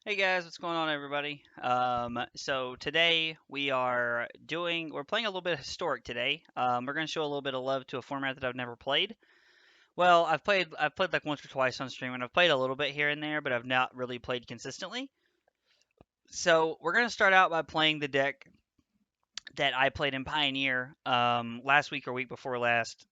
Hey guys, what's going on everybody? So today we're playing a little bit of historic today. We're going to show a little bit of love to a format that I've never played. Well, I've played like once or twice on stream and I've played a little bit here and there, but I've not really played consistently. So we're going to start out by playing the deck that I played in Pioneer last week or week before last.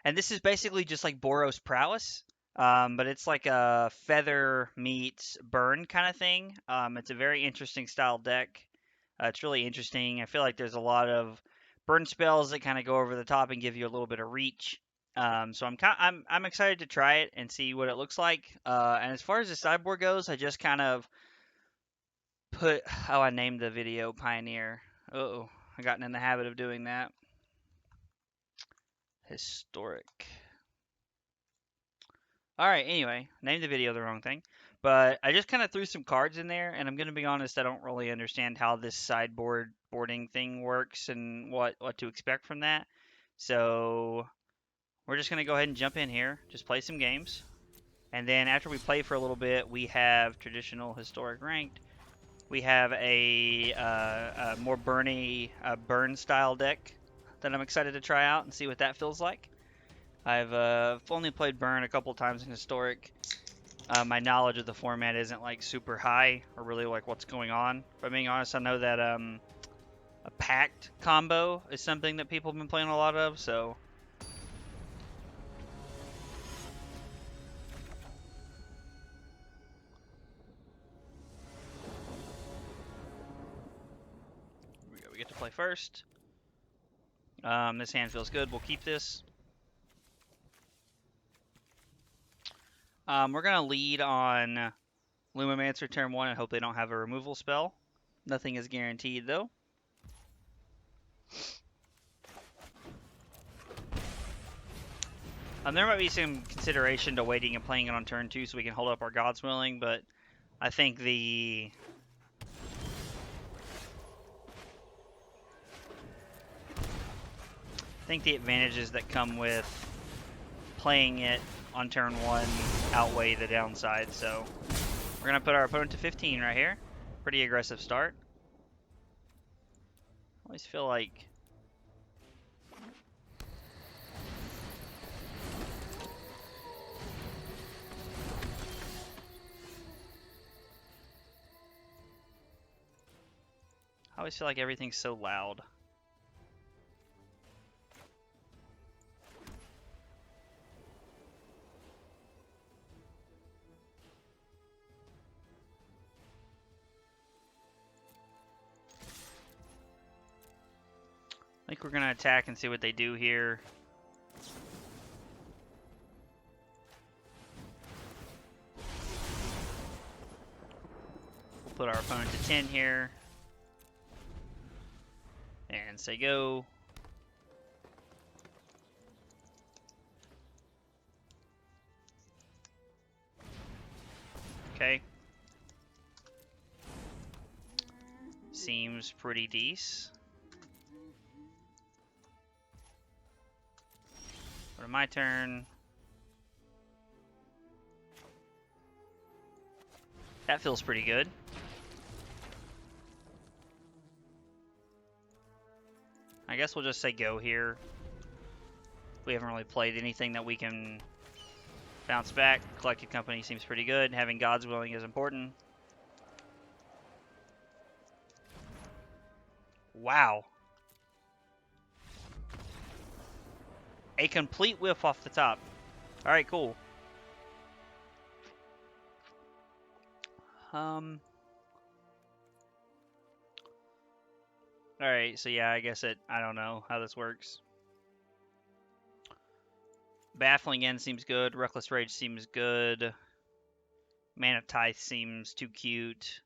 And this is basically just like Boros Prowess. But it's like a feather meets burn kind of thing. It's a very interesting style deck. It's really interesting. I feel like there's a lot of burn spells that kind of go over the top and give you a little bit of reach. I'm excited to try it and see what it looks like. And as far as the sideboard goes, I just kind of put how I named the video Pioneer. Oh, I gotten in the habit of doing that. Historic. All right, anyway, named the video the wrong thing. But I just kind of threw some cards in there, and I'm going to be honest, I don't really understand how this sideboard boarding thing works and what to expect from that. So we're just going to go ahead and jump in here, just play some games. And then after we play for a little bit, we have traditional historic ranked. We have a more burn style deck that I'm excited to try out and see what that feels like. I've only played burn a couple times in historic. My knowledge of the format isn't like super high or really like what's going on. But being honest, I know that a packed combo is something that people have been playing a lot of. So here we go. We get to play first. This hand feels good. We'll keep this. We're gonna lead on Lumimancer turn 1 and hope they don't have a removal spell. Nothing is guaranteed though. There might be some consideration to waiting and playing it on turn 2 so we can hold up our God's Willing, but I think the advantages that come with playing it on turn 1 outweigh the downside, so we're going to put our opponent to 15 right here. Pretty aggressive start. I always feel like everything's so loud. I think we're going to attack and see what they do here. We'll put our opponent to 10 here. And say go. Okay. Seems pretty decent. Go to my turn. That feels pretty good. I guess we'll just say go here. We haven't really played anything that we can bounce back. Collected Company seems pretty good. Having God's Willing is important. Wow. A complete whiff off the top. Alright, cool. Alright, so yeah, I guess I don't know how this works. Baffling End seems good. Reckless Rage seems good. Man of Tithe seems too cute.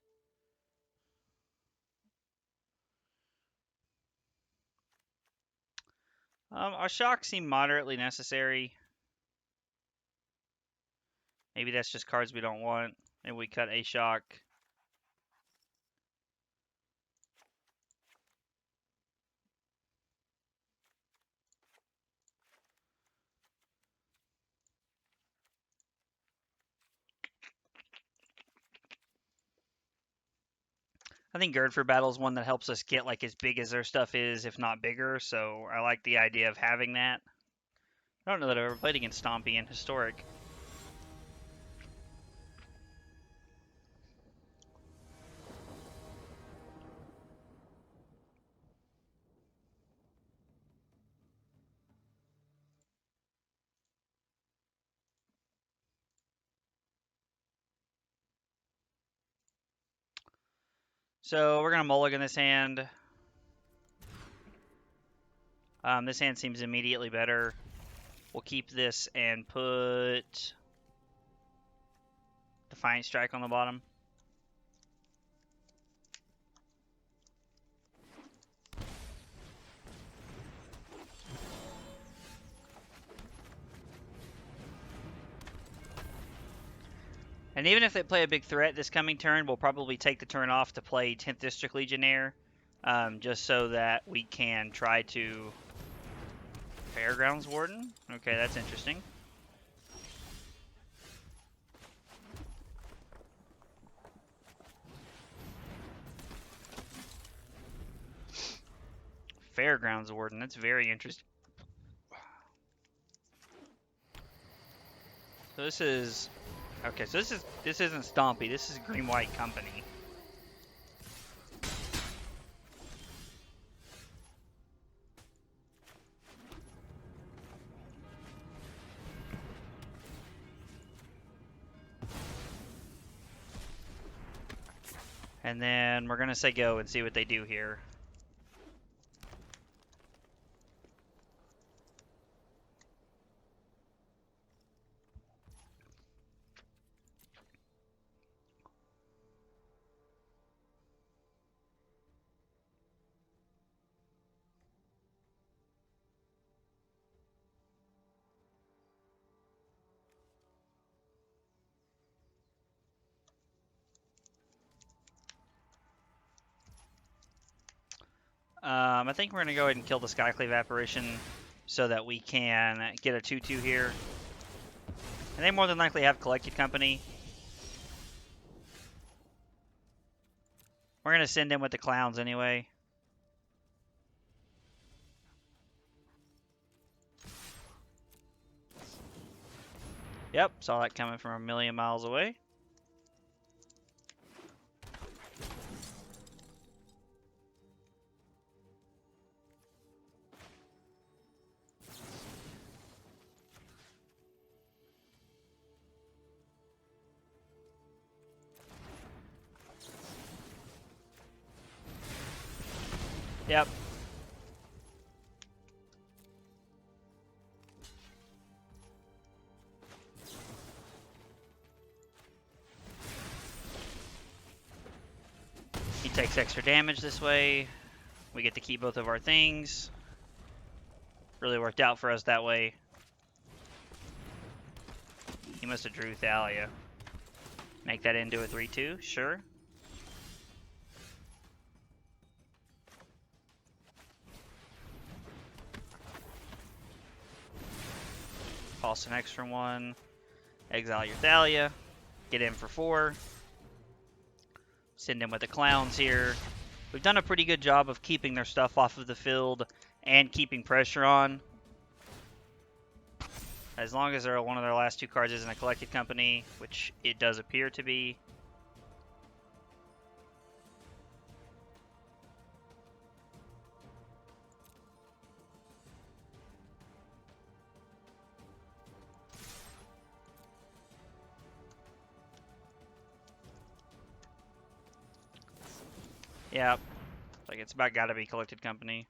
Our shocks seem moderately necessary. Maybe that's just cards we don't want. Maybe we cut a shock. I think Gird for Battle is one that helps us get like as big as their stuff is, if not bigger. So I like the idea of having that. I don't know that I've ever played against Stompy in Historic. So we're gonna mulligan this hand. This hand seems immediately better. We'll keep this and put Defiant Strike on the bottom. And even if they play a big threat this coming turn, we'll probably take the turn off to play 10th District Legionnaire, just so that we can try to... Fairgrounds Warden? Okay, that's interesting. Fairgrounds Warden, that's very interesting. So this is... Okay, so this isn't Stompy, this is Green-White Company. And then we're gonna say go and see what they do here. I think we're gonna go ahead and kill the Skyclave Apparition so that we can get a 2/2 here. And they more than likely have Collected Company. We're gonna send in with the clowns anyway. Yep, saw that coming from a million miles away. Yep. He takes extra damage this way. We get to keep both of our things. Really worked out for us that way. He must have drew Thalia. Make that into a 3/2, sure. Toss an extra one. Exile your Thalia. Get in for 4. Send in with the clowns here. We've done a pretty good job of keeping their stuff off of the field and keeping pressure on. As long as one of their last 2 cards isn't a Collected Company, which it does appear to be. Yeah, like it's about gotta be Collected Company.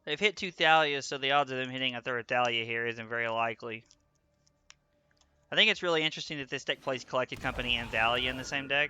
They've hit 2 Thalias, so the odds of them hitting a 3rd Thalia here isn't very likely. I think it's really interesting that this deck plays Collected Company and Thalia in the same deck.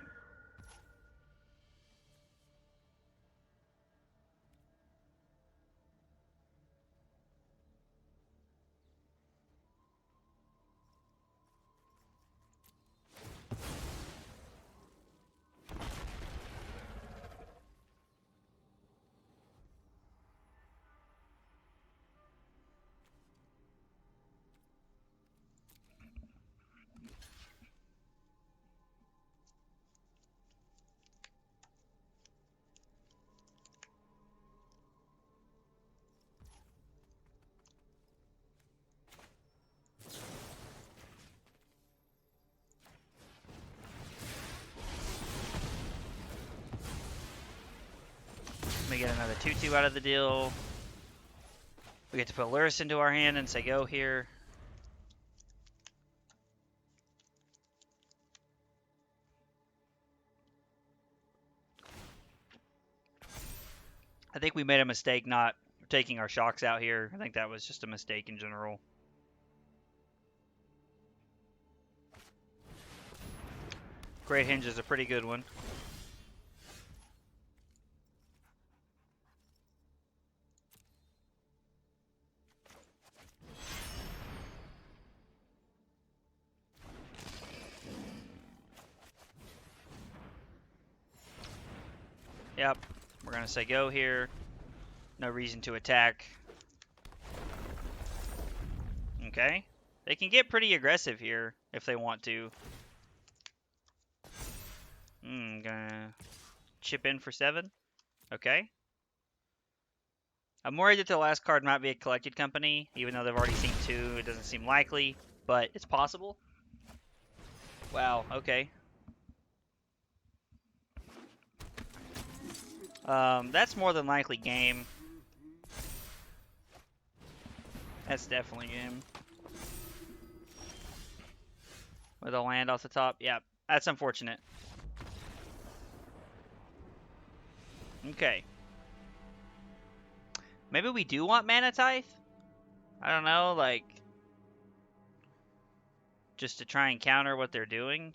Let me get another 2/2 out of the deal. We get to put Luris into our hand and say go here. I think we made a mistake not taking our shocks out here. I think that was just a mistake in general. Great Hinge is a pretty good one. Yep, we're going to say go here. No reason to attack. Okay. They can get pretty aggressive here if they want to. Gonna chip in for 7. Okay. I'm worried that the last card might be a collected company, even though they've already seen 2. It doesn't seem likely, but it's possible. Wow, okay. That's more than likely game. That's definitely game. With a land off the top. Yeah, that's unfortunate. Okay. Maybe we do want Mana Tithe? I don't know, like... just to try and counter what they're doing?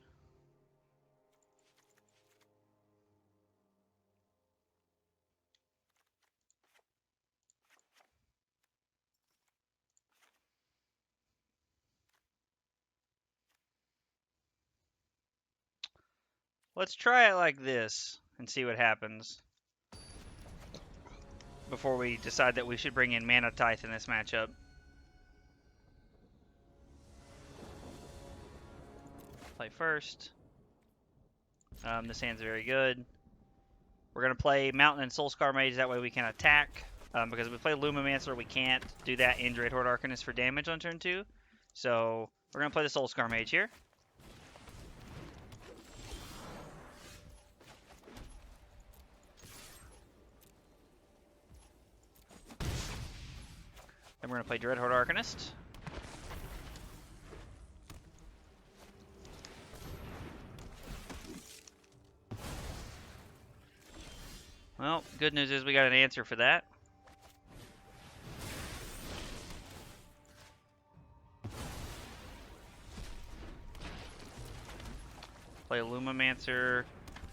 Let's try it like this and see what happens. Before we decide that we should bring in Mana Tithe in this matchup. Play first. This hand's very good. We're going to play Mountain and Soulscar Mage, that way we can attack. Because if we play Lumimancer, we can't do that in Dreadhorde Arcanist for damage on turn 2. So, we're going to play the Soulscar Mage here. Then we're going to play Dreadhorde Arcanist. Well, good news is we got an answer for that. Play Lumimancer.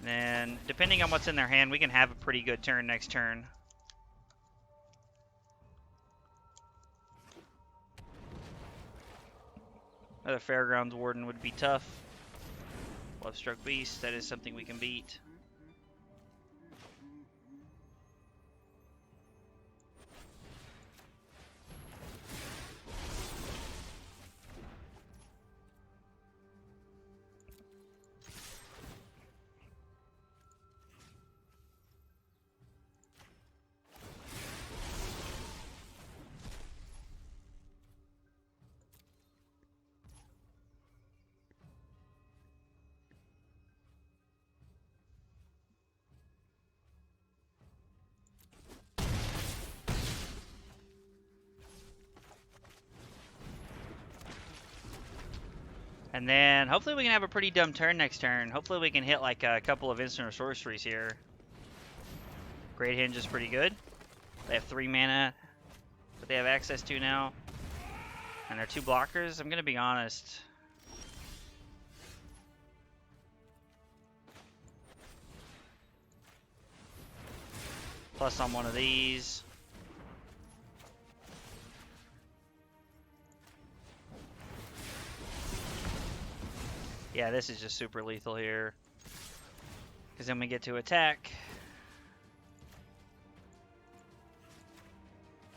Then, depending on what's in their hand, we can have a pretty good turn next turn. Another Fairgrounds Warden would be tough. Lovestruck Beast, that is something we can beat. And then, hopefully we can have a pretty dumb turn next turn. Hopefully we can hit like a couple of instant or sorceries here. Great Hinge is pretty good. They have 3 mana that they have access to now. And they're 2 blockers. I'm going to be honest. Plus on one of these. Yeah, this is just super lethal here. Because then we get to attack.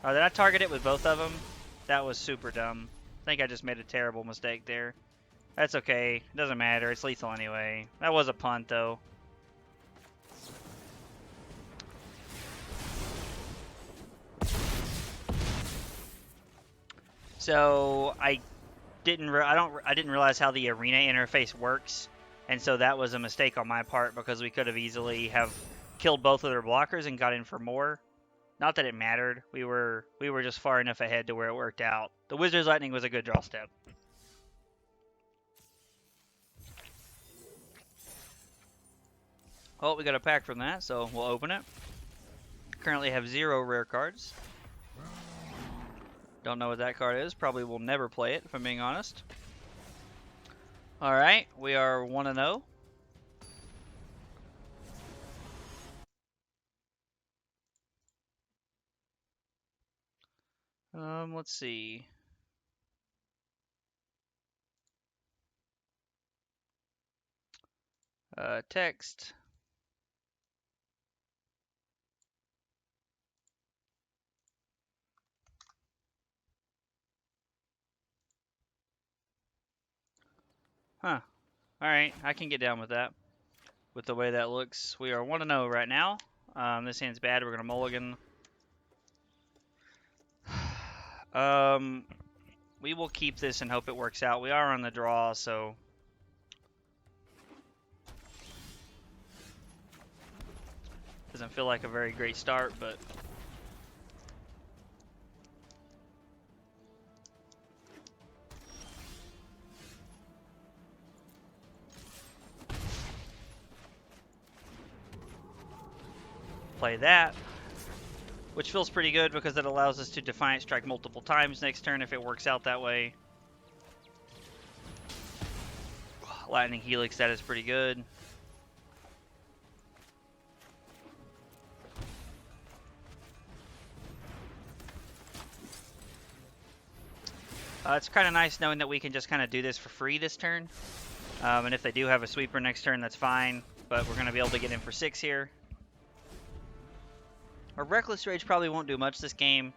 Oh, did I target it with both of them? That was super dumb. I think I just made a terrible mistake there. That's okay. Doesn't matter. It's lethal anyway. That was a punt, though. So I didn't realize how the arena interface works, and so that was a mistake on my part because we could have easily have killed both of their blockers and got in for more. Not that it mattered. We were just far enough ahead to where it worked out. The Wizard's Lightning was a good draw step. Oh, we got a pack from that, so we'll open it. Currently have 0 rare cards. Don't know what that card is. Probably will never play it, if I'm being honest. Alright, we are 1-0. Let's see. Text. Huh. Alright, I can get down with that. With the way that looks. We are 1-0 right now. This hand's bad. We're going to mulligan. We will keep this and hope it works out. We are on the draw, so... Doesn't feel like a very great start, but... Play that. Which feels pretty good because it allows us to Defiant Strike multiple times next turn if it works out that way. Lightning Helix, that is pretty good. It's kind of nice knowing that we can just kind of do this for free this turn. And if they do have a sweeper next turn, that's fine. But we're going to be able to get in for 6 here. Our Reckless Rage probably won't do much this game.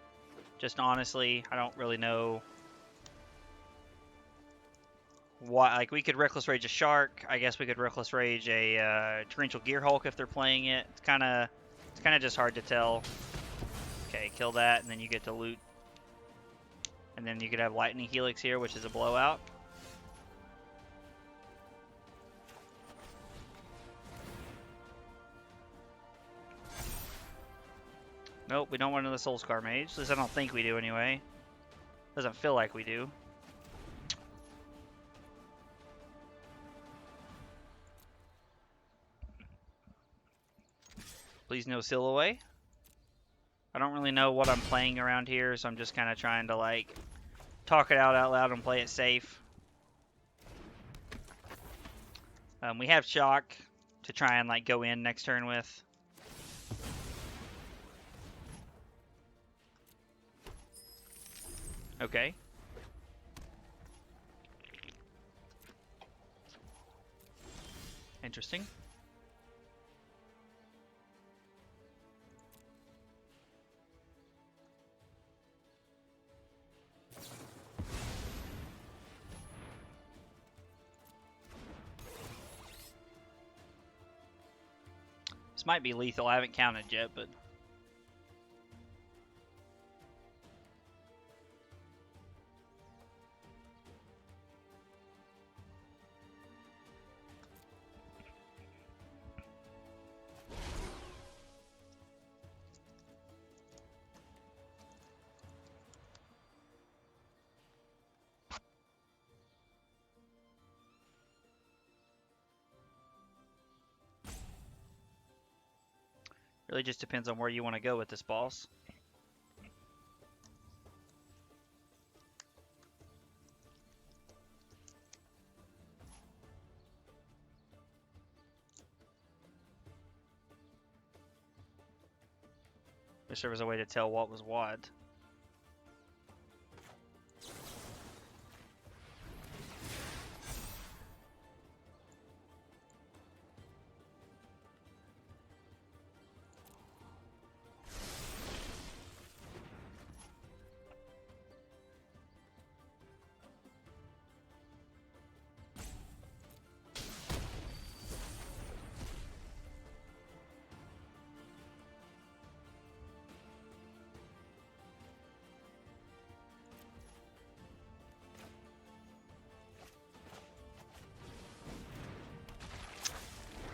Just honestly, I don't really know why. Like, we could Reckless Rage a Shark. I guess we could Reckless Rage a Torrential Gear Hulk if they're playing it. It's kind of just hard to tell. Okay, kill that, and then you get to loot. And then you could have Lightning Helix here, which is a blowout. Nope, we don't want another Soulscar Mage. At least I don't think we do anyway. Doesn't feel like we do. Please no Seal Away. I don't really know what I'm playing around here, so I'm just kind of trying to, like, talk it out loud and play it safe. We have Shock to try and, like, go in next turn with. Okay. Interesting. This might be lethal. I haven't counted yet, but... Really just depends on where you want to go with this boss. Wish there was a way to tell what was what.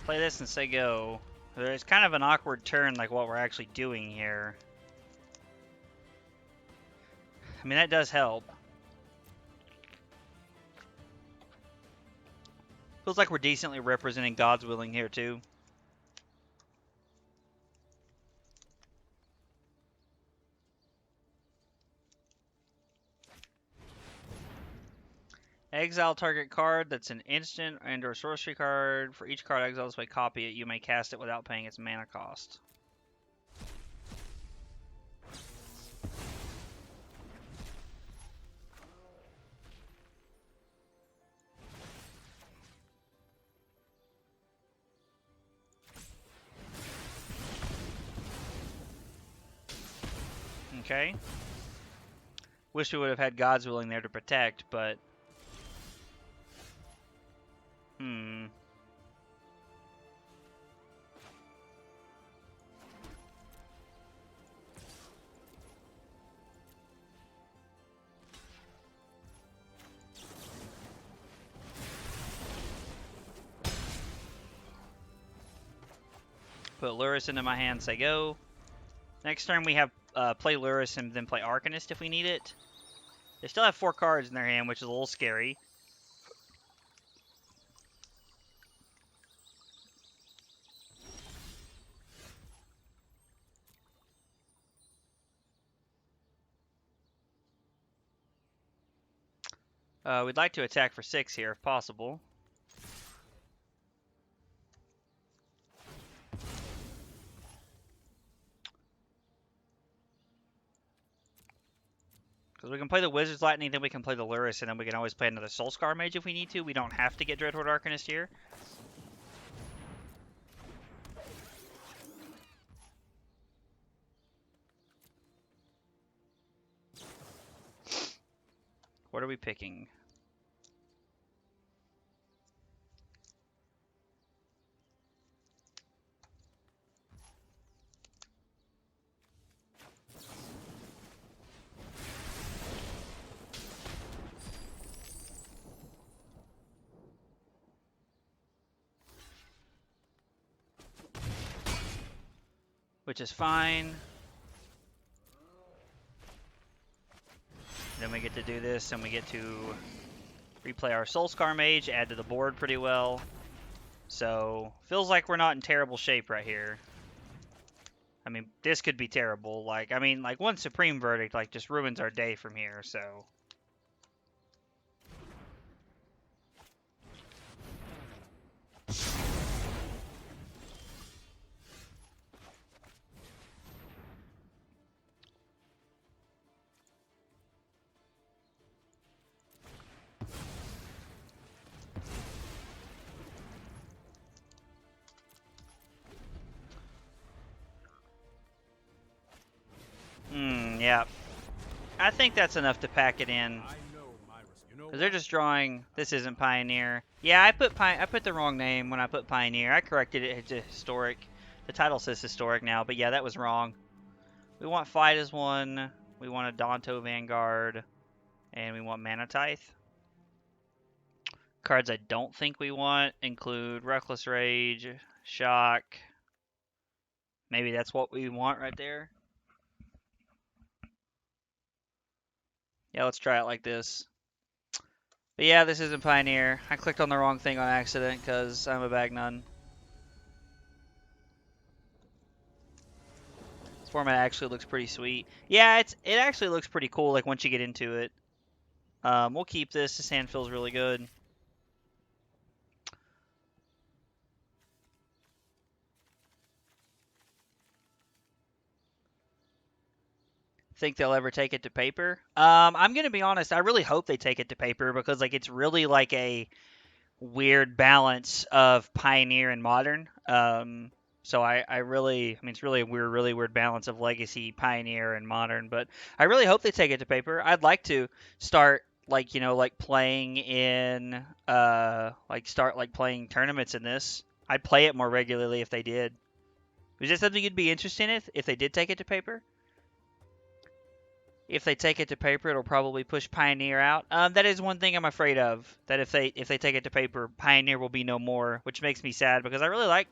Play this and say go. It's kind of an awkward turn, like what we're actually doing here. I mean, that does help. Feels like we're decently representing God's willing here, too. Exile target card that's an instant and or sorcery card. For each card exiled this way, copy it. You may cast it without paying its mana cost. Okay. Wish we would have had God's willing there to protect, but... Put Lurrus into my hand, say go. Next turn we have play Lurrus and then play Arcanist if we need it. They still have 4 cards in their hand, which is a little scary. We'd like to attack for 6 here if possible. Because we can play the Wizard's Lightning, then we can play the Lurrus, and then we can always play another Soulscar Mage if we need to. We don't have to get Dreadhorde Arcanist here. What are we picking? Which is fine. Then we get to do this, and we get to replay our Soulscar Mage, add to the board pretty well. So, feels like we're not in terrible shape right here. I mean, this could be terrible. Like, I mean, like, one Supreme Verdict, like, just ruins our day from here, so... Yeah. I think that's enough to pack it in. Because they're just drawing, this isn't Pioneer. Yeah, I put the wrong name when I put Pioneer. I corrected it to Historic. The title says Historic now, but yeah, that was wrong. We want Fight as 1. We want a Danto Vanguard. And we want Mana Tithe. Cards I don't think we want include Reckless Rage, Shock. Maybe that's what we want right there. Yeah, let's try it like this. But yeah, this isn't Pioneer. I clicked on the wrong thing on accident because I'm a bag nun. This format actually looks pretty sweet. Yeah, it actually looks pretty cool, like, once you get into it. We'll keep this. This hand feels really good. Think they'll ever take it to paper? I'm gonna be honest. I really hope they take it to paper because, like, it's really like a weird balance of Pioneer and Modern. So I mean, it's really a really weird balance of Legacy, Pioneer, and Modern. But I really hope they take it to paper. I'd like to start, like, like playing in, start like playing tournaments in this. I'd play it more regularly if they did. Is that something you'd be interested in if they did take it to paper? If they take it to paper, it'll probably push Pioneer out. That is one thing I'm afraid of. That if they take it to paper, Pioneer will be no more, which makes me sad because I really like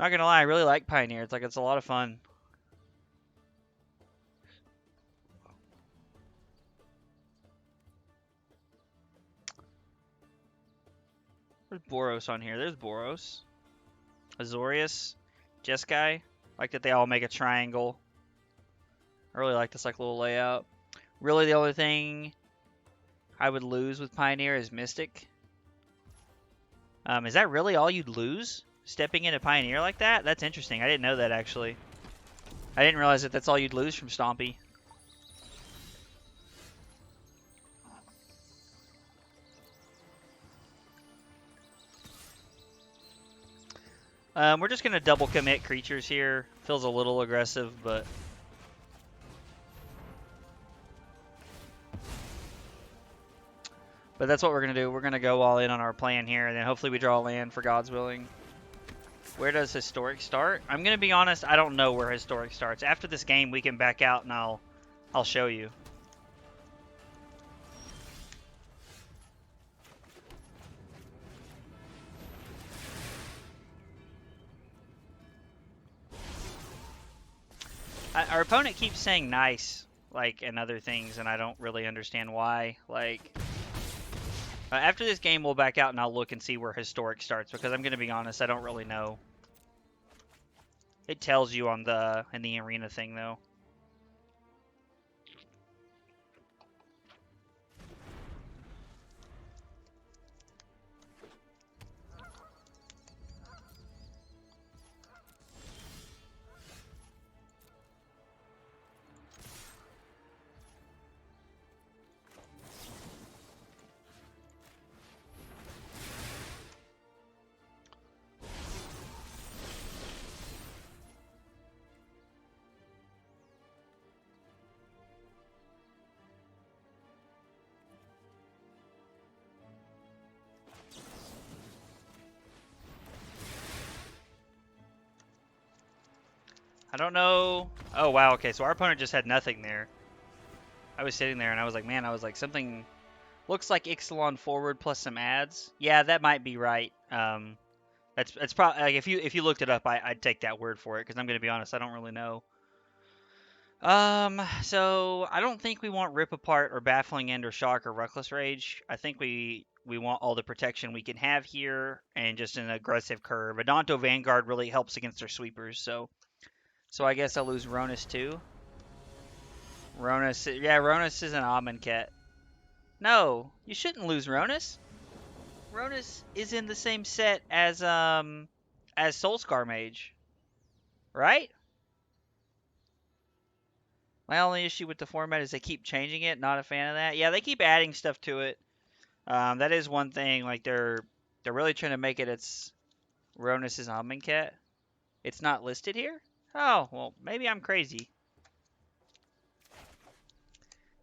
Not gonna lie, I really like Pioneer. It's like it's a lot of fun. There's Boros on here. There's Boros. Azorius. Jeskai. Like that they all make a triangle. I really like this like little layout. Really the only thing I would lose with Pioneer is Mystic. Is that really all you'd lose? Stepping into Pioneer like that? That's interesting. I didn't know that actually. I didn't realize that that's all you'd lose from Stompy. We're just going to double commit creatures here. Feels a little aggressive, but... But that's what we're going to do. We're going to go all in on our plan here, and then hopefully we draw a land for God's willing. Where does Historic start? I'm going to be honest, I don't know where Historic starts. After this game, we can back out, and I'll show you. Our opponent keeps saying nice, like, and other things, and I don't really understand why. Like, after this game, we'll back out and I'll look and see where Historic starts, because I'm going to be honest, I don't really know. It tells you on in the arena thing, though. I don't know. Oh, wow. Okay, so our opponent just had nothing there. I was sitting there and I was like, man, I was like, something looks like Ixalan forward plus some ads. Yeah, that might be right. That's probably like if you looked it up, I'd take that word for it because I'm gonna be honest, I don't really know. So I don't think we want Rip Apart or Baffling End or Shock or Reckless Rage. I think we want all the protection we can have here and just an aggressive curve. Adonto Vanguard really helps against our sweepers, so I guess I'll lose Ronus too. Ronus, yeah, Ronus is an Amonkhet. No, you shouldn't lose Ronus. Ronus is in the same set as Soulscar Mage, right? My only issue with the format is they keep changing it. Not a fan of that. Yeah, they keep adding stuff to it. That is one thing. Like they're really trying to make it. It's Ronus' Amonkhet. It's not listed here. Oh well, maybe I'm crazy.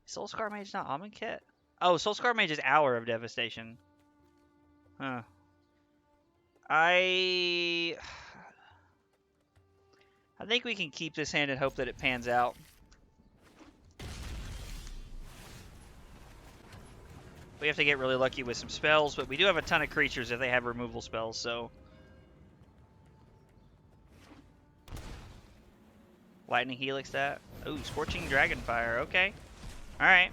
Soulscar Mage not Amonkhet. Oh, Soulscar Mage is Hour of Devastation. Huh. I think we can keep this hand and hope that it pans out. We have to get really lucky with some spells, but we do have a ton of creatures if they have removal spells, so... Lightning Helix that. Ooh, Scorching Dragonfire. Okay. Alright.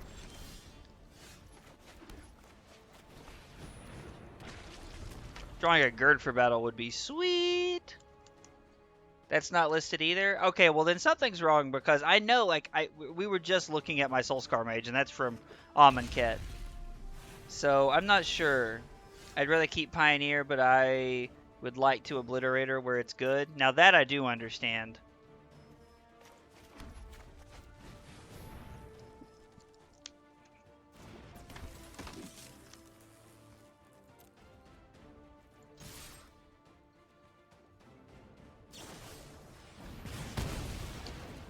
Drawing a Gird for battle would be sweet. That's not listed either? Okay, well then something's wrong because I know, like, we were just looking at my Soulscar Mage, and that's from Amonkhet. So, I'm not sure. I'd rather keep Pioneer, but I would like to Obliterate her where it's good. Now that I do understand.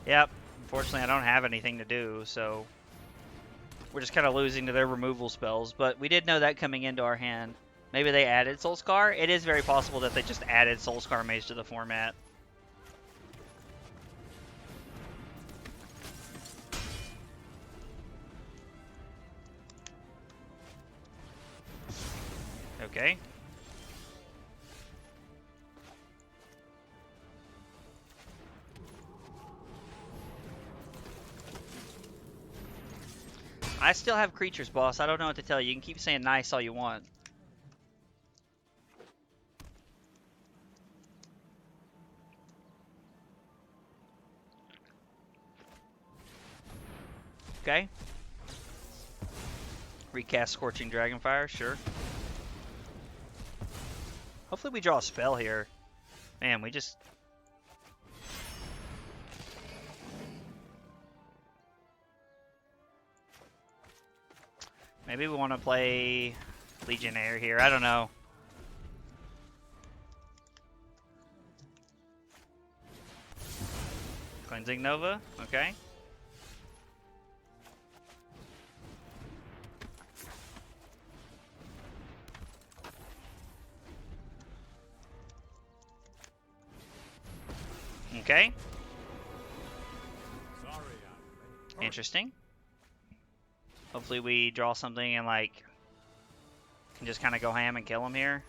Yep. Unfortunately, I don't have anything to do, so... We're just kind of losing to their removal spells, but we did know that coming into our hand. Maybe they added Soulscar? It is very possible that they just added Soulscar Mage to the format. Okay. I still have creatures, boss. I don't know what to tell you. You can keep saying nice all you want. Okay. Recast Scorching Dragonfire, sure. Hopefully we draw a spell here. Man, we just... Maybe we want to play Legionnaire here. I don't know. Cleansing Nova, okay. Okay. Interesting. Hopefully we draw something and like can just kind of go ham and kill him here.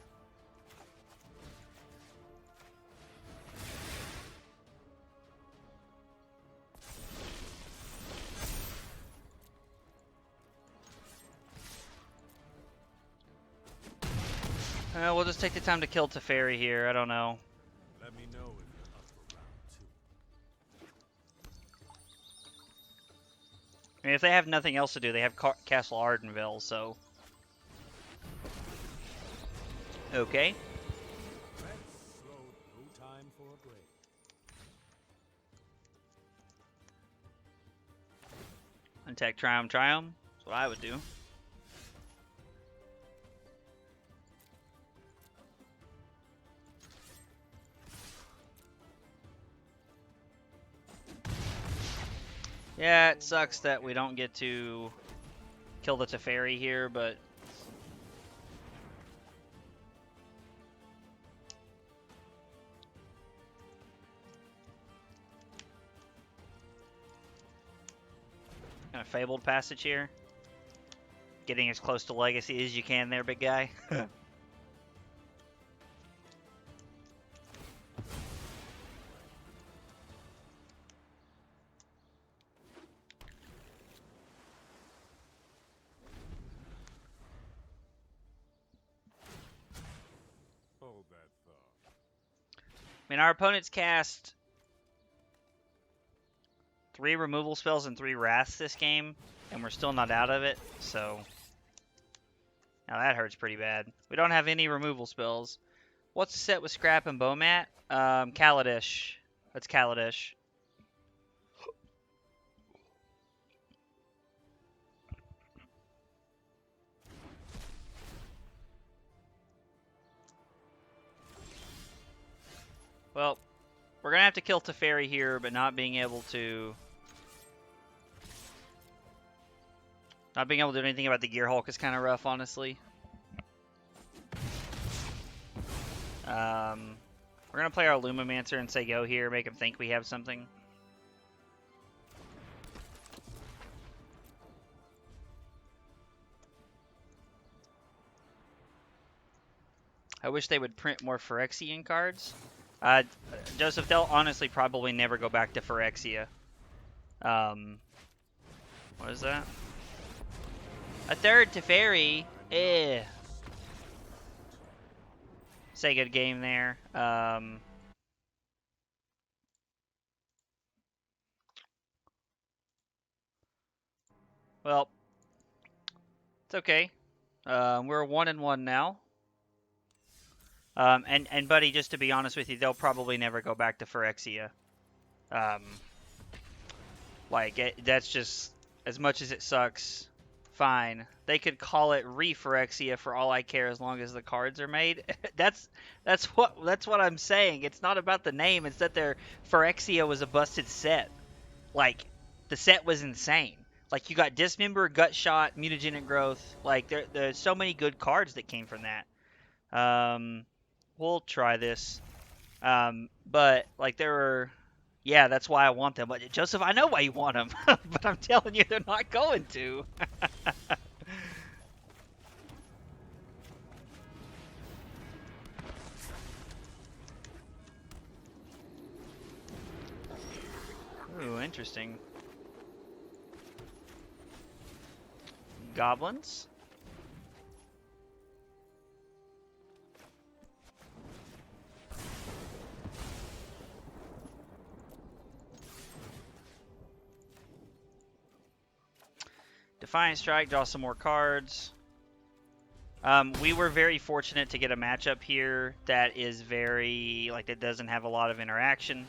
We'll just take the time to kill Teferi here. I don't know. Let me know if you're up for round 2. I mean, if they have nothing else to do, they have Castle Ardenville, so... Okay. Let's slow no time for a break. Untech Triumph. That's what I would do. Yeah, it sucks that we don't get to kill the Teferi here, but... Kind of Fabled Passage here. Getting as close to Legacy as you can there, big guy. Hold that thought. I mean, our opponents cast 3 removal spells and 3 wraths this game, and we're still not out of it, so... Now that hurts pretty bad. We don't have any removal spells. What's the set with Scrap and Bomat? Kaladesh. That's Kaladesh. Well, we're going to have to kill Teferi here, but not being able to... Not being able to do anything about the Gear Hulk is kind of rough, honestly. We're going to play our Lumimancer and say go here, make him think we have something. I wish they would print more Phyrexian cards. Joseph, they'll honestly probably never go back to Phyrexia. What is that? A third Teferi. Eh. Say good game there. Well, it's okay. We're 1-1 now. And buddy, just to be honest with you, they'll probably never go back to Phyrexia. That's just, as much as it sucks, fine. They could call it Re-Phyrexia for all I care, as long as the cards are made. that's what I'm saying. It's not about the name. It's that their Phyrexia was a busted set. Like, the set was insane. Like, you got Dismember, Gut Shot, Mutagenic Growth. Like, there's so many good cards that came from that. We'll try this. But, like, there were... Yeah, that's why I want them. But, Joseph, I know why you want them. But I'm telling you, they're not going to. Ooh, interesting. goblins. Defiant Strike, draw some more cards. We were very fortunate to get a matchup here that is very, like, that doesn't have a lot of interaction.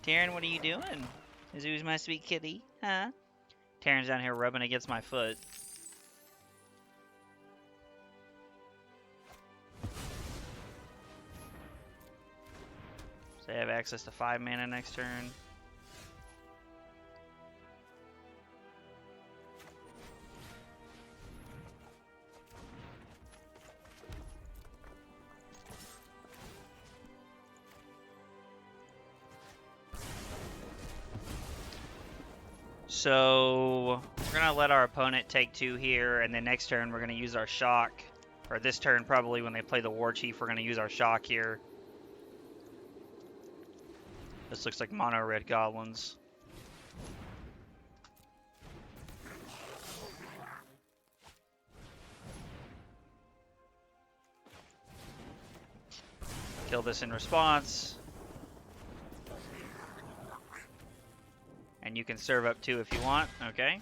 Taryn, what are you doing? Who's my sweet kitty? Huh? Taryn's down here rubbing against my foot. So they have access to 5 mana next turn. So we're going to let our opponent take 2 here, and then next turn we're going to use our shock. Or this turn probably when they play the War Chief, we're going to use our shock here. This looks like mono red goblins. Kill this in response. And you can serve up 2 if you want, okay?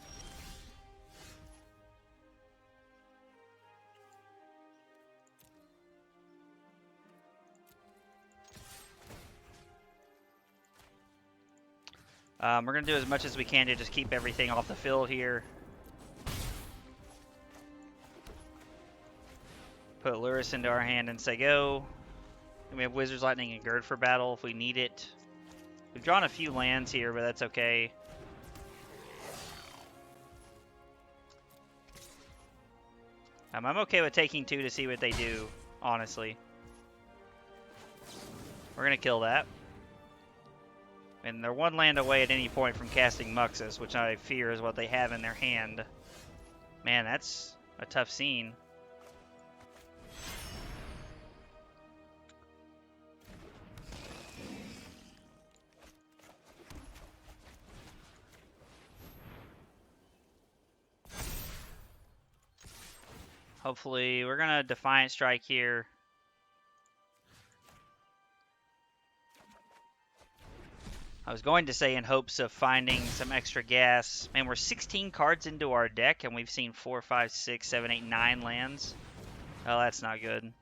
We're going to do as much as we can to just keep everything off the field here. Put Luris into our hand and say go. And we have Wizard's Lightning and Gird for battle if we need it. We've drawn a few lands here, but that's okay. I'm okay with taking 2 to see what they do, honestly. We're going to kill that. And they're 1 land away at any point from casting Muxus, which I fear is what they have in their hand. Man, that's a tough scene. Hopefully, we're going to Defiant Strike here. I was going to say in hopes of finding some extra gas. Man, we're 16 cards into our deck, and we've seen 4, 5, 6, 7, 8, 9 lands. Oh, that's not good.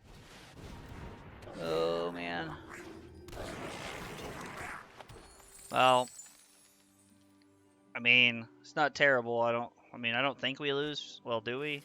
Oh, man. Well, I mean, it's not terrible. I don't think we lose. Well, do we?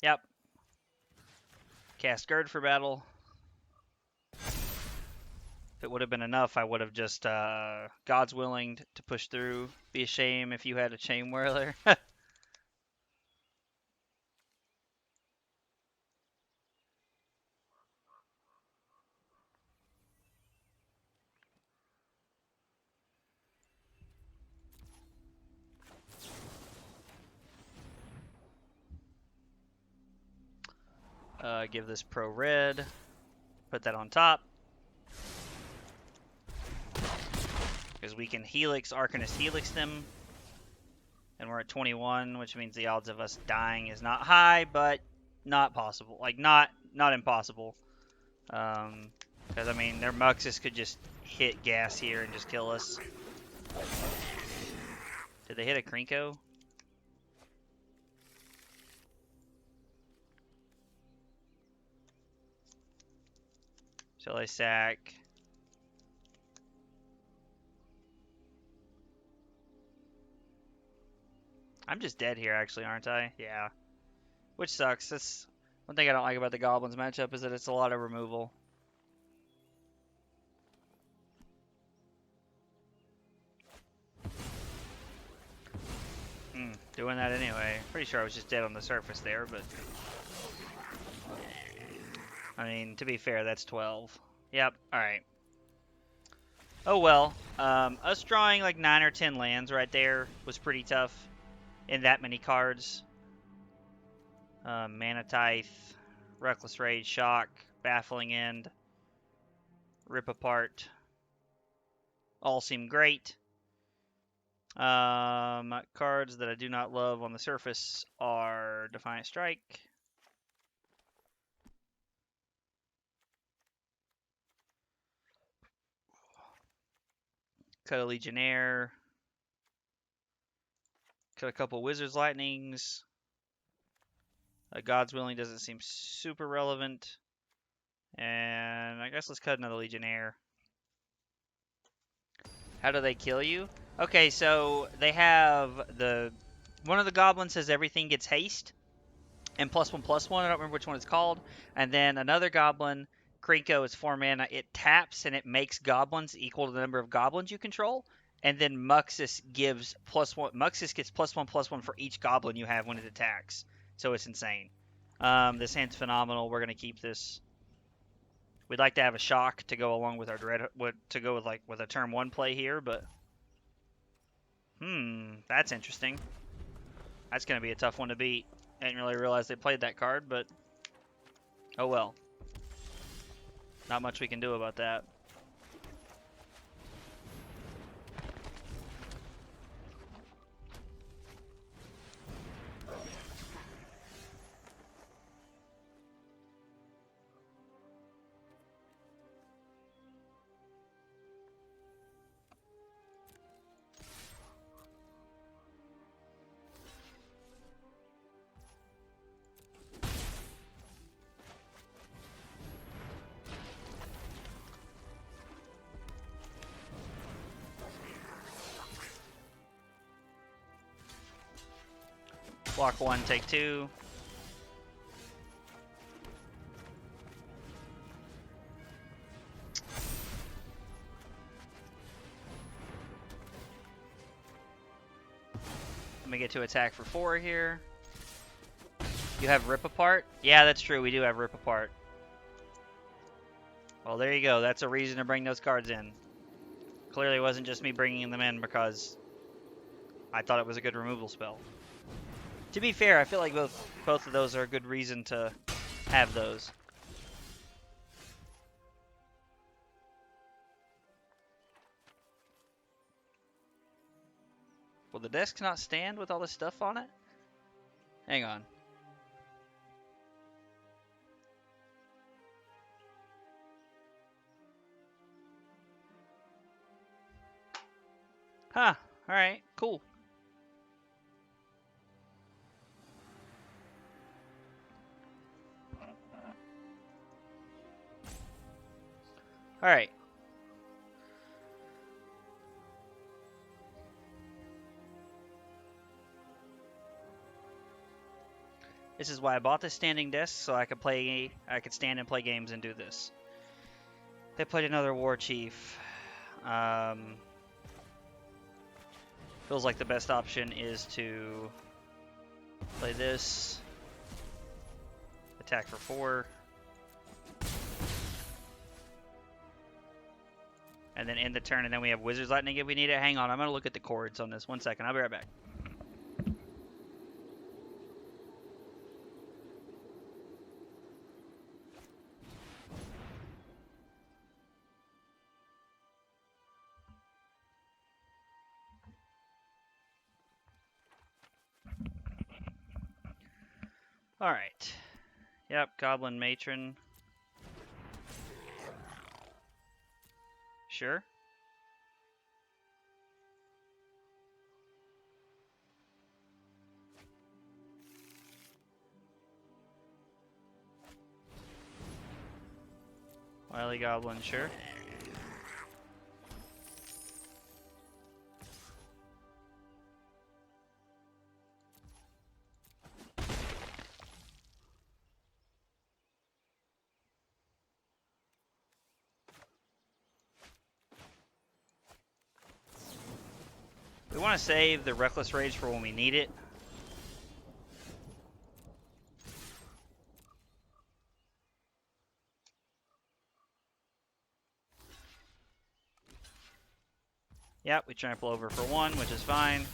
Yep. Cast Gird for battle. If it would have been enough, I would have just God's willing to push through. Be a shame if you had a Chain Whirler. Give this pro red. Put that on top. Because we can Helix, Arcanist Helix them. And we're at 21, which means the odds of us dying is not high, but not possible. Like, not impossible. Because, I mean, their Muxus could just hit gas here and just kill us. Did they hit a Krinko? So they sack. I'm just dead here, actually, aren't I? Yeah. Which sucks. That's one thing I don't like about the Goblins matchup is that it's a lot of removal. Doing that anyway. Pretty sure I was just dead on the surface there, but... I mean, to be fair, that's 12. Yep, alright. Oh well. Us drawing like 9 or 10 lands right there was pretty tough in that many cards. Mana Tithe, Reckless Rage, Shock, Baffling End, Rip Apart. All seem great. Cards that I do not love on the surface are Defiant Strike, cut a Legionnaire, cut a couple Wizard's Lightnings. God's Willing doesn't seem super relevant. And I guess let's cut another Legionnaire. How do they kill you? Okay, so they have one of the goblins says everything gets haste. And +1/+1, I don't remember which one it's called. And then another goblin, Krinko, is 4 mana. It taps and it makes goblins equal to the number of goblins you control. And then Muxus gives +1. Muxus gets +1/+1 for each goblin you have when it attacks. So it's insane. This hand's phenomenal. We're gonna keep this. We'd like to have a shock to go along with our to go with a turn 1 play here, but that's interesting. That's gonna be a tough one to beat. I didn't really realize they played that card, but oh well. Not much we can do about that. Block 1, take 2. Let me get to attack for 4 here. You have Rip Apart? Yeah, that's true. We do have Rip Apart. Well, there you go. That's a reason to bring those cards in. Clearly it wasn't just me bringing them in because I thought it was a good removal spell. To be fair, I feel like both of those are a good reason to have those. Will the desk not stand with all this stuff on it? Hang on. Huh. Alright, cool. Alright. This is why I bought this standing desk, so I could stand and play games and do this. They played another War Chief. Feels like the best option is to play this. Attack for 4. And then end the turn, and then we have Wizard's Lightning if we need it. Hang on, I'm going to look at the chords on this. 1 second, I'll be right back. Alright. Yep, Goblin Matron. Sure. Wily Goblin, sure. We want to save the Reckless Rage for when we need it. Yep, we trample over for 1, which is fine.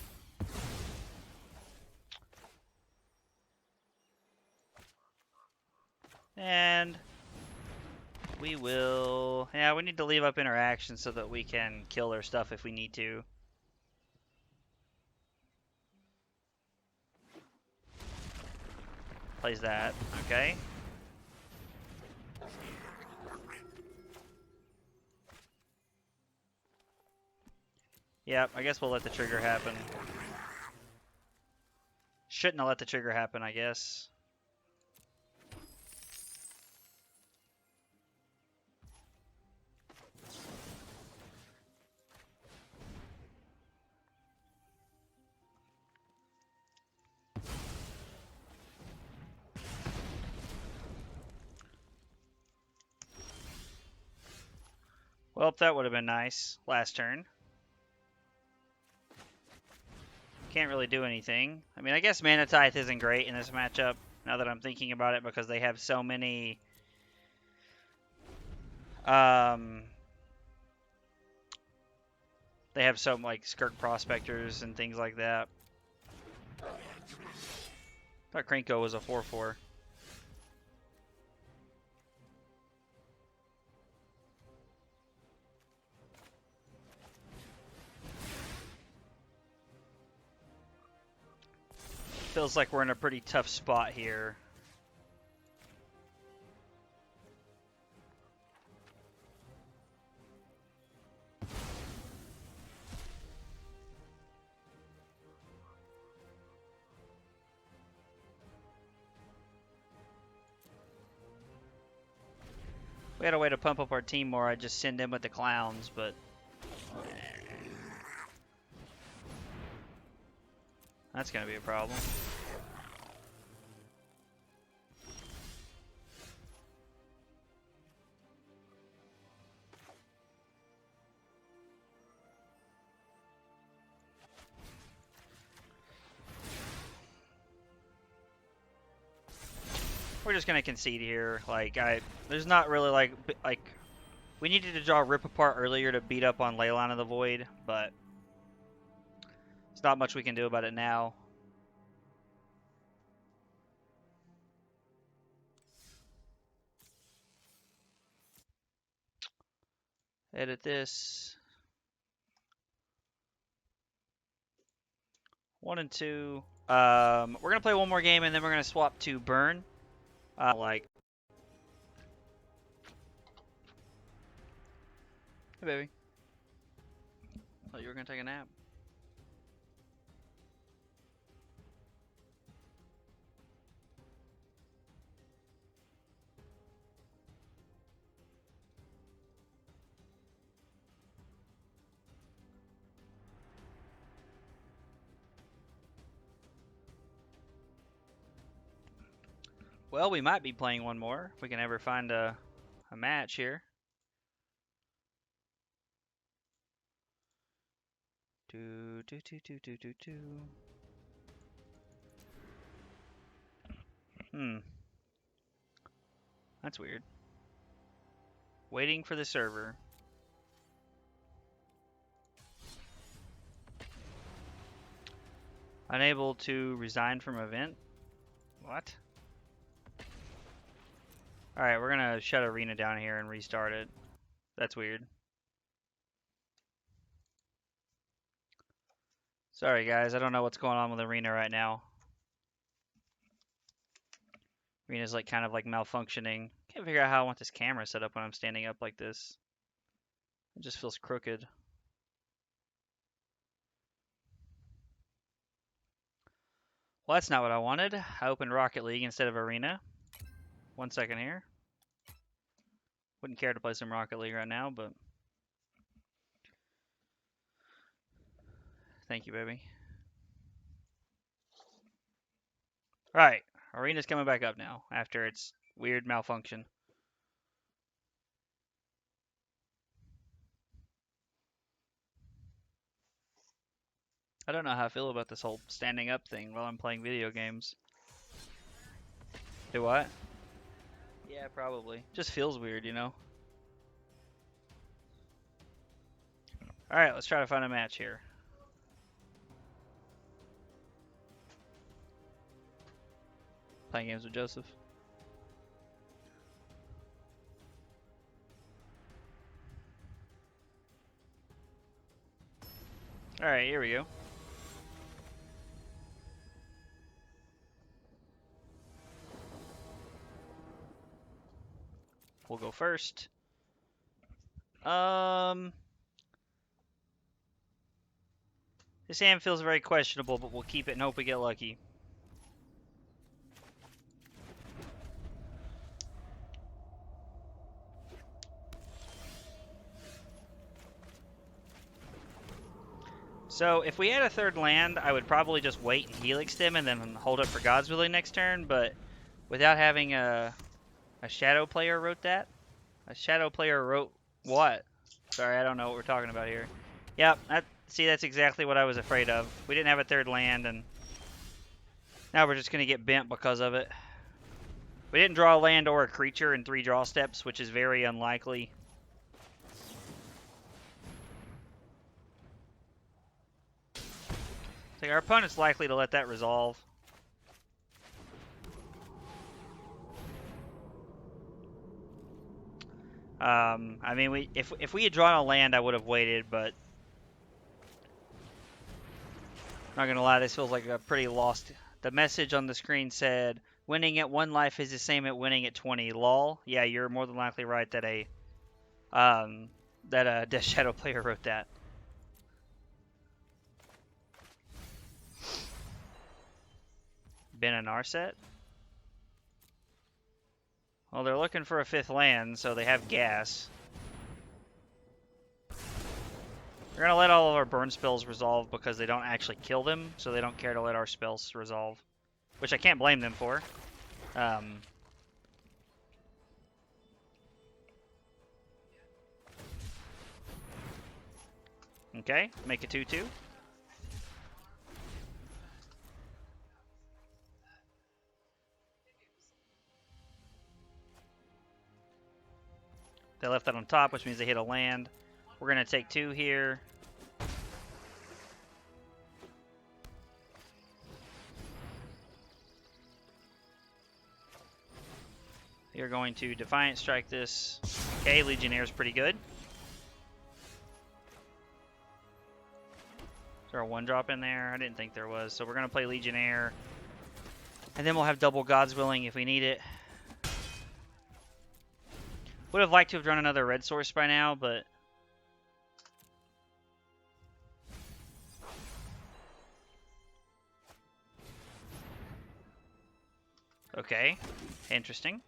And we will... Yeah, we need to leave up interaction so that we can kill their stuff if we need to. Plays that. Okay. Yep, I guess we'll let the trigger happen. Shouldn't have let the trigger happen, I guess. Well, that would have been nice. Last turn. Can't really do anything. I mean, I guess Mana Tithe isn't great in this matchup, now that I'm thinking about it, because they have so many... they have some, like, Skirk Prospectors and things like that. I thought Krenko was a 4/4. Feels like we're in a pretty tough spot here. If we had a way to pump up our team more, I'd just send in with the clowns, but... that's going to be a problem. We're just going to concede here. Like, there's not really, like, we needed to draw Rip Apart earlier to beat up on Leyline of the Void, but there's not much we can do about it now. Edit this. 1 and 2. We're going to play one more game, and then we're going to swap to Burn. Like... Hey, baby. Thought you were going to take a nap. Well, we might be playing one more if we can ever find a match here. That's weird. Waiting for the server. Unable to resign from event? What? Alright, we're gonna shut Arena down here and restart it. That's weird. Sorry guys, I don't know what's going on with Arena right now. Arena's like kind of like malfunctioning. Can't figure out how I want this camera set up when I'm standing up like this. It just feels crooked. Well, that's not what I wanted. I opened Rocket League instead of Arena. 1 second here. Wouldn't care to play some Rocket League right now, but... thank you, baby. Right, Arena's coming back up now after its weird malfunction. I don't know how I feel about this whole standing up thing while I'm playing video games. Do what? Yeah, probably. Just feels weird, you know? Alright, let's try to find a match here. Playing games with Joseph. Alright, here we go. We'll go first. This hand feels very questionable, but we'll keep it and hope we get lucky. So if we had a third land, I would probably just wait and Helix them and then hold up for God's Willing next turn, but without having a Shadow player wrote that? A Shadow player wrote what? Sorry, I don't know what we're talking about here. Yep, see, that's exactly what I was afraid of. We didn't have a third land, and now we're just going to get bent because of it. We didn't draw a land or a creature in 3 draw steps, which is very unlikely. So our opponent's likely to let that resolve. I mean, if we had drawn a land, I would have waited, but not gonna lie, this feels like a pretty lost. The message on the screen said, "Winning at 1 life is the same at winning at 20." Lol. Yeah, you're more than likely right that a Death Shadow player wrote that. Been an Narset? Well, they're looking for a 5th land, so they have gas. We're going to let all of our burn spells resolve because they don't actually kill them, so they don't care to let our spells resolve. Which I can't blame them for. Okay, make a 2/2. They left that on top, which means they hit a land. We're going to take 2 here. You're going to Defiant Strike this. Okay, Legionnaire's pretty good. Is there a 1-drop in there? I didn't think there was. So we're going to play Legionnaire. And then we'll have double God's Willing if we need it. Would have liked to have drawn another red source by now, but... Okay, interesting.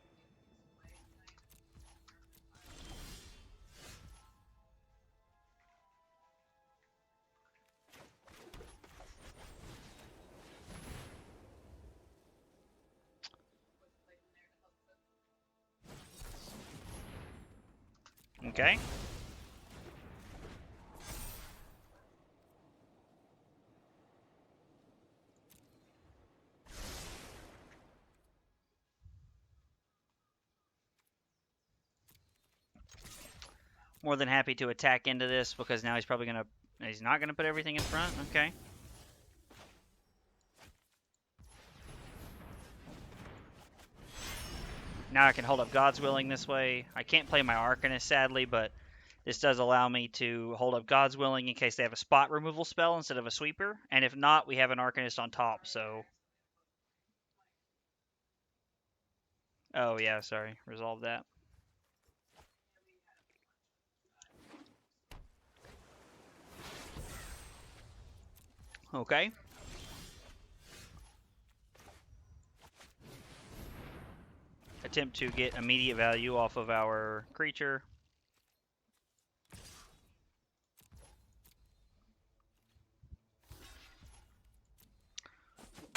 Okay. More than happy to attack into this because now he's probably going to... He's not going to put everything in front? Okay. Now I can hold up God's Willing this way. I can't play my Arcanist, sadly, but this does allow me to hold up God's Willing in case they have a spot removal spell instead of a sweeper. And if not, we have an Arcanist on top, so... Oh, yeah, sorry. Resolve that. Okay. Attempt to get immediate value off of our creature.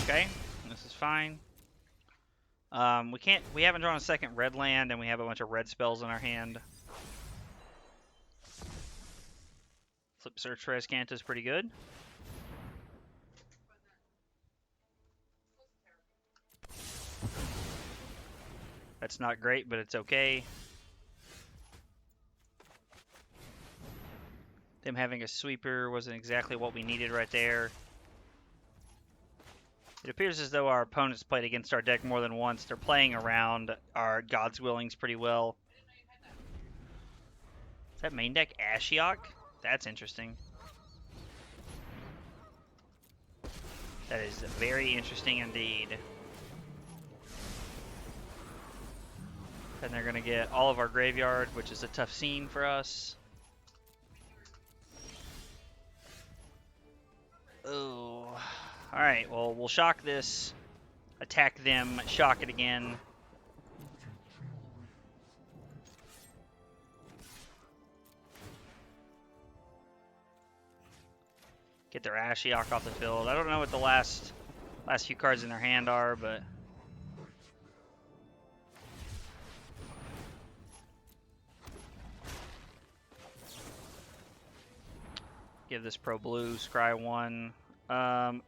Okay, this is fine. We haven't drawn a second red land, and we have a bunch of red spells in our hand. Flip Search for Escanta is pretty good. That's not great, but it's okay. Them having a sweeper wasn't exactly what we needed right there. It appears as though our opponents played against our deck more than once. They're playing around our God's Willings pretty well. Is that main deck Ashiok? That's interesting. That is very interesting indeed. And they're going to get all of our graveyard, which is a tough scene for us. Oh. Alright, well, we'll shock this. Attack them, shock it again. Get their Ashiok off the field. I don't know what the last few cards in their hand are, but give this Pro Blue, Scry 1.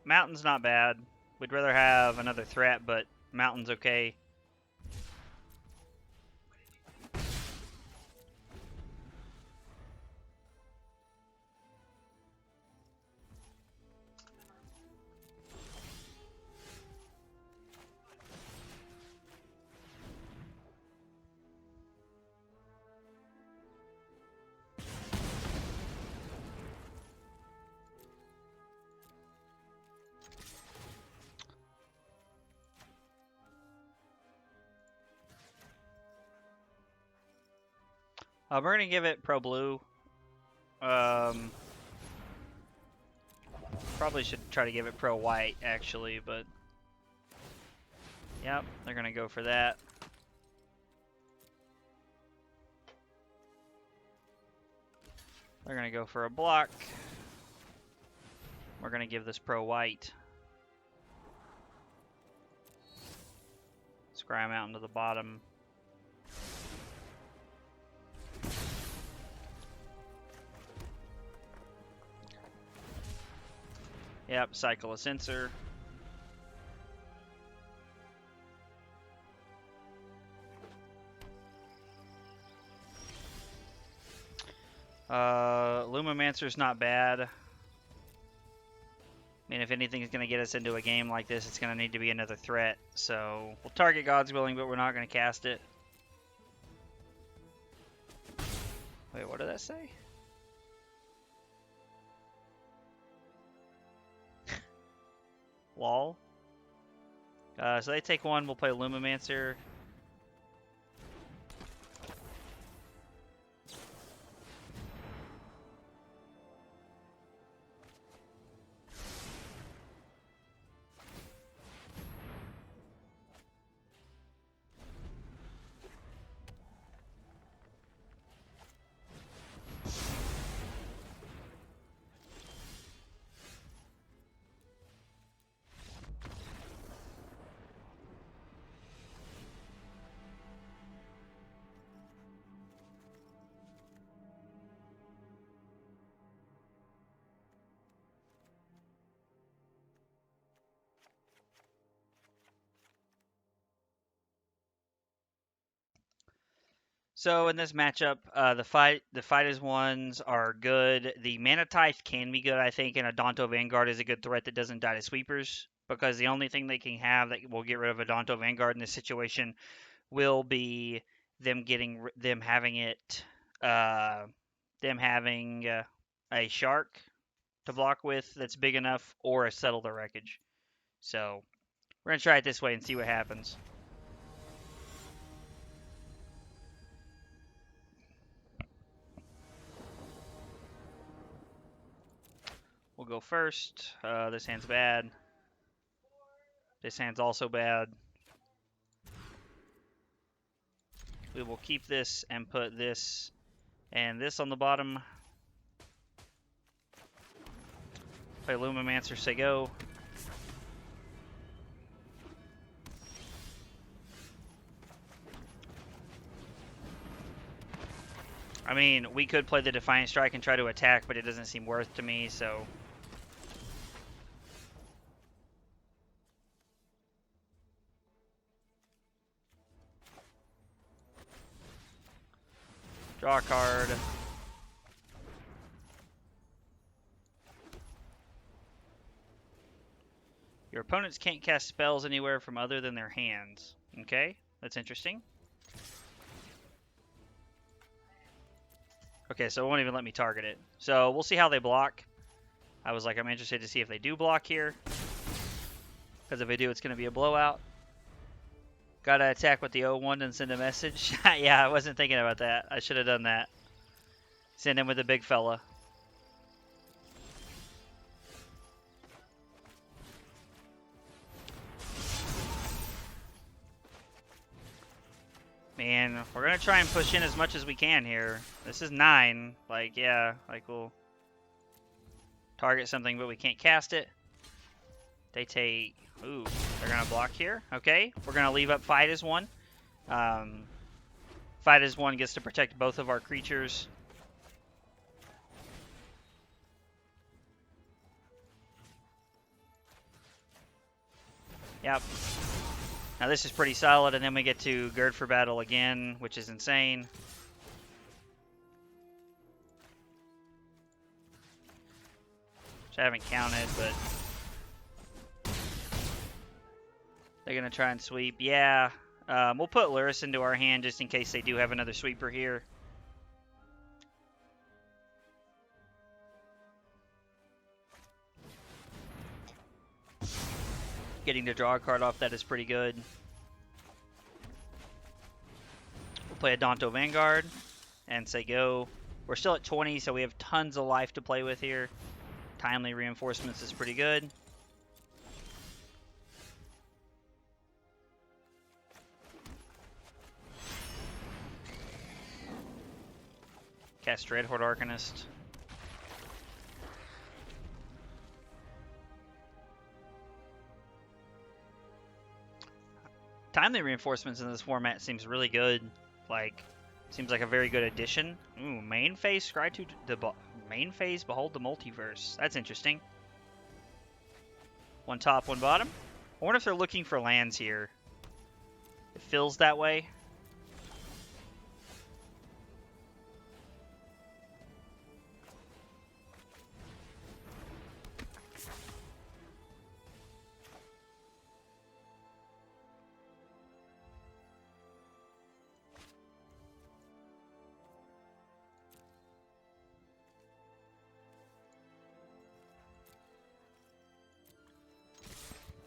Mountain's not bad. We'd rather have another threat, but Mountain's okay. We're going to give it Pro Blue. Probably should try to give it Pro White, actually, but yep, they're going to go for that. They're going to go for a block. We're going to give this Pro White. Scry Mountain to the bottom. Yep, cycle a sensor. Lumimancer's not bad. I mean, if anything's going to get us into a game like this, it's going to need to be another threat. So, we'll target God's Willing, but we're not going to cast it. Wait, what did that say? Lol. So they take one, we'll play Lumimancer. So in this matchup, the fighters ones are good. The Mana Tithe can be good, I think, and a Danto Vanguard is a good threat that doesn't die to sweepers, because the only thing they can have that will get rid of a Danto Vanguard in this situation will be them having a shark to block with that's big enough, or a Settle the Wreckage. So we're gonna try it this way and see what happens. We'll go first. This hand's bad. This hand's also bad. We will keep this and put this and this on the bottom. Play Lumimancer, say go. I mean, we could play the Defiant Strike and try to attack, but it doesn't seem worth to me, so... Draw a card. opponents can't cast spells anywhere from other than their hands. Okay, that's interesting. Okay, so it won't even let me target it. So we'll see how they block. I was like, I'm interested to see if they do block here. Because if they do, it's going to be a blowout. Gotta attack with the O1 and send a message. Yeah, I wasn't thinking about that. I should have done that. Send him with the big fella. Man, we're going to try and push in as much as we can here. This is 9. Like, yeah, like we'll target something, but we can't cast it. They take... Ooh, they're going to block here. Okay, we're going to leave up Fight as 1. Fight as 1 gets to protect both of our creatures. Yep. Now this is pretty solid, and then we get to Gird for Battle again, which is insane. Which I haven't counted, but... They're going to try and sweep. Yeah. We'll put Luris into our hand just in case they do have another sweeper here. Getting to draw a card off that is pretty good. We'll play a Danto Vanguard and say go. We're still at 20, so we have tons of life to play with here. Timely Reinforcements is pretty good. Cast Dreadhorde Arcanist. Timely Reinforcements in this format seems really good. Like, seems like a very good addition. Ooh, main phase, scry to the main phase, behold the multiverse. That's interesting. One top, one bottom. I wonder if they're looking for lands here. It feels that way.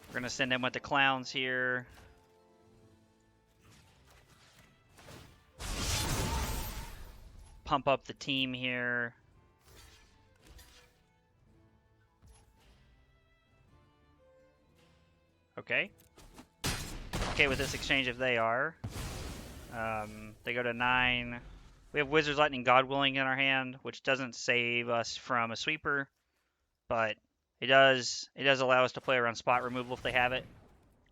We're going to send in with the clowns here. Pump up the team here. Okay. Okay with this exchange if they are. They go to 9. We have Wizard's Lightning God Willing in our hand, which doesn't save us from a sweeper, but it does allow us to play around spot removal if they have it.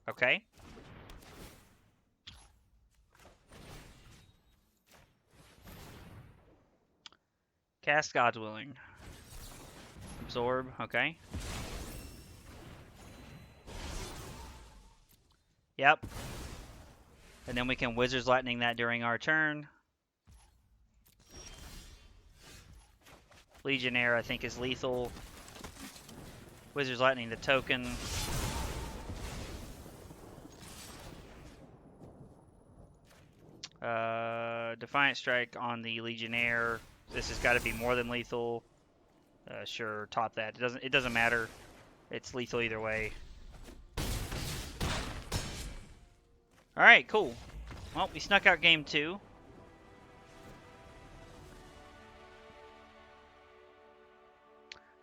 Okay. Cast God's Willing. Absorb, okay. Yep. And then we can Wizard's Lightning that during our turn. Legionnaire, I think, is lethal. Wizard's Lightning the token. Defiant Strike on the Legionnaire. This has got to be more than lethal. Sure, top that. It doesn't matter. It's lethal either way. Alright, cool. Well, we snuck out game 2.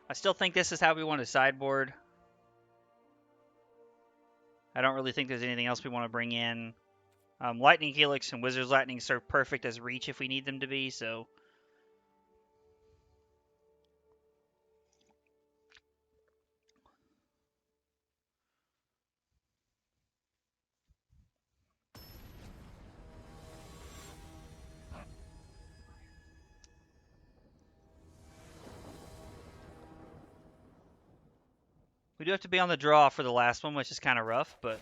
I still think this is how we want to sideboard. I don't really think there's anything else we want to bring in. Lightning Helix and Wizard's Lightning serve perfect as reach if we need them to be, so... We do have to be on the draw for the last one, which is kind of rough, but...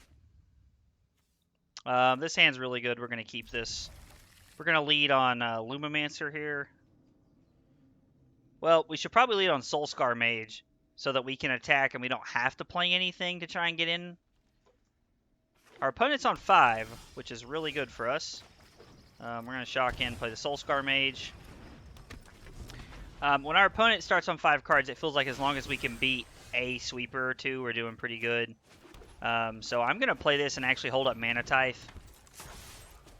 this hand's really good. We're going to keep this. We're going to lead on Lumimancer here. Well, we should probably lead on Soulscar Mage. so that we can attack and we don't have to play anything to try and get in. Our opponent's on 5, which is really good for us. We're going to shock in, play the Soulscar Mage. When our opponent starts on 5 cards, it feels like as long as we can beat a sweeper or 2, we're doing pretty good. So I'm going to play this and actually hold up Mana Tithe.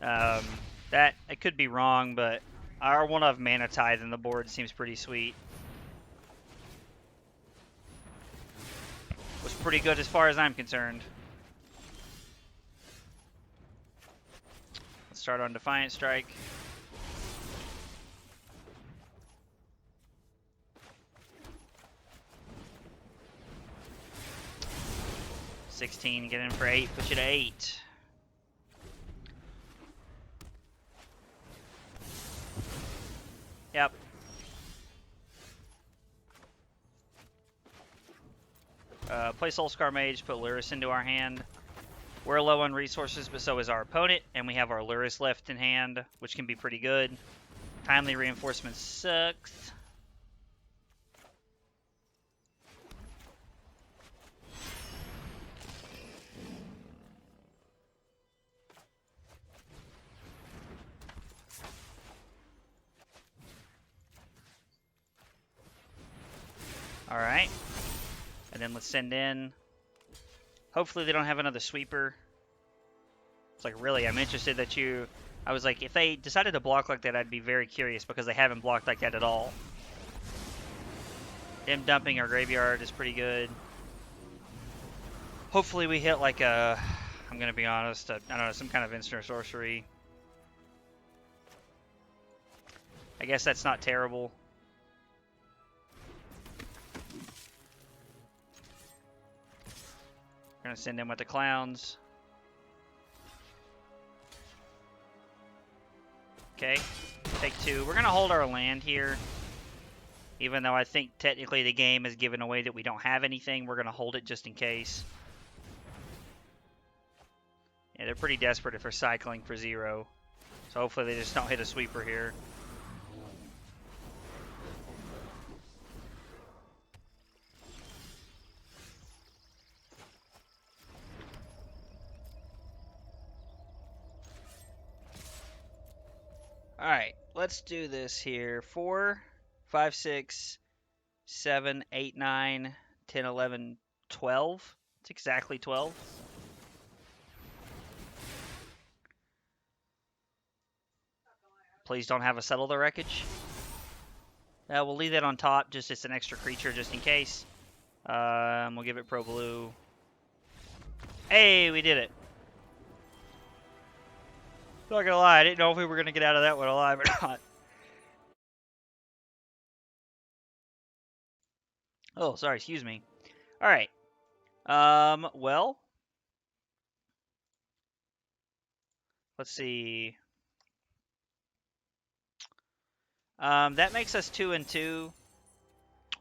That, it could be wrong, but our one of Mana Tithe in the board seems pretty sweet. Was pretty good as far as I'm concerned. Let's start on Defiant Strike. $16, get in for 8, put you to 8. Yep. Play Soulscar Mage, put Lurrus into our hand. We're low on resources, but so is our opponent, and we have our Lurrus left in hand, which can be pretty good. Timely Reinforcement sucks. Alright. And then let's send in. Hopefully they don't have another sweeper. It's like, really, I'm interested that you... I was like, if they decided to block like that, I'd be very curious because they haven't blocked like that at all. Them dumping our graveyard is pretty good. Hopefully we hit like a... I'm going to be honest, I don't know, some kind of instant sorcery. I guess that's not terrible. We're going to send in with the clowns. Okay, take 2. We're going to hold our land here. Even though I think technically the game has given away that we don't have anything, we're going to hold it just in case. Yeah, they're pretty desperate if they're cycling for 0. So hopefully they just don't hit a sweeper here. Alright, let's do this here. 4, 5, 6, 7, 8, 9, 10, 11, 12. It's exactly 12. Please don't have a Settle the Wreckage. We'll leave that on top, just it's an extra creature just in case. We'll give it Pro Blue. Hey, we did it. Not gonna lie, I didn't know if we were gonna get out of that one alive or not. Oh, sorry, excuse me. Alright. Well. Let's see. That makes us 2-2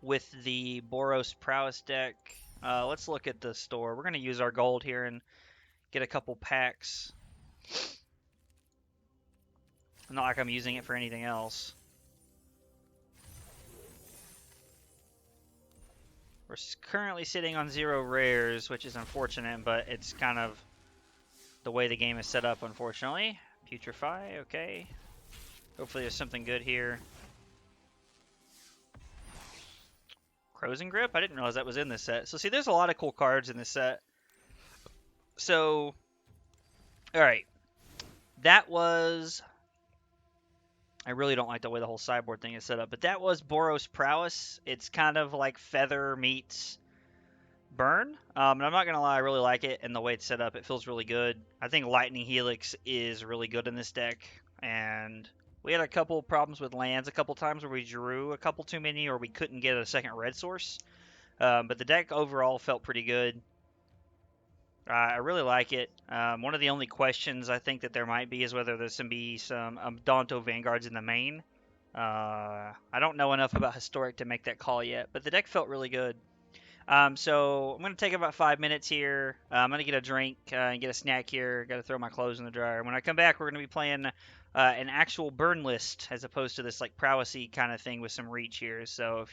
with the Boros Prowess deck. Let's look at the store. We're gonna use our gold here and get a couple packs. Not like I'm using it for anything else. We're currently sitting on 0 rares, which is unfortunate, but it's kind of the way the game is set up, unfortunately. Putrefy, okay. Hopefully there's something good here. Crows and Grip? I didn't realize that was in this set. So see, there's a lot of cool cards in this set. So, alright. That was... I really don't like the way the whole sideboard thing is set up, but that was Boros Prowess. It's kind of like Feather meets Burn. And I'm not going to lie, I really like it, and the way it's set up, it feels really good. I think Lightning Helix is really good in this deck, and we had a couple problems with lands a couple times where we drew a couple too many or we couldn't get a second red source. But the deck overall felt pretty good. I really like it. One of the only questions I think that there might be is whether there's going to be some Danto Vanguards in the main. I don't know enough about Historic to make that call yet, but the deck felt really good. So I'm going to take about 5 minutes here. I'm going to get a drink and get a snack here. Got to throw my clothes in the dryer. When I come back, we're going to be playing an actual burn list as opposed to this like prowessy kind of thing with some reach here. So if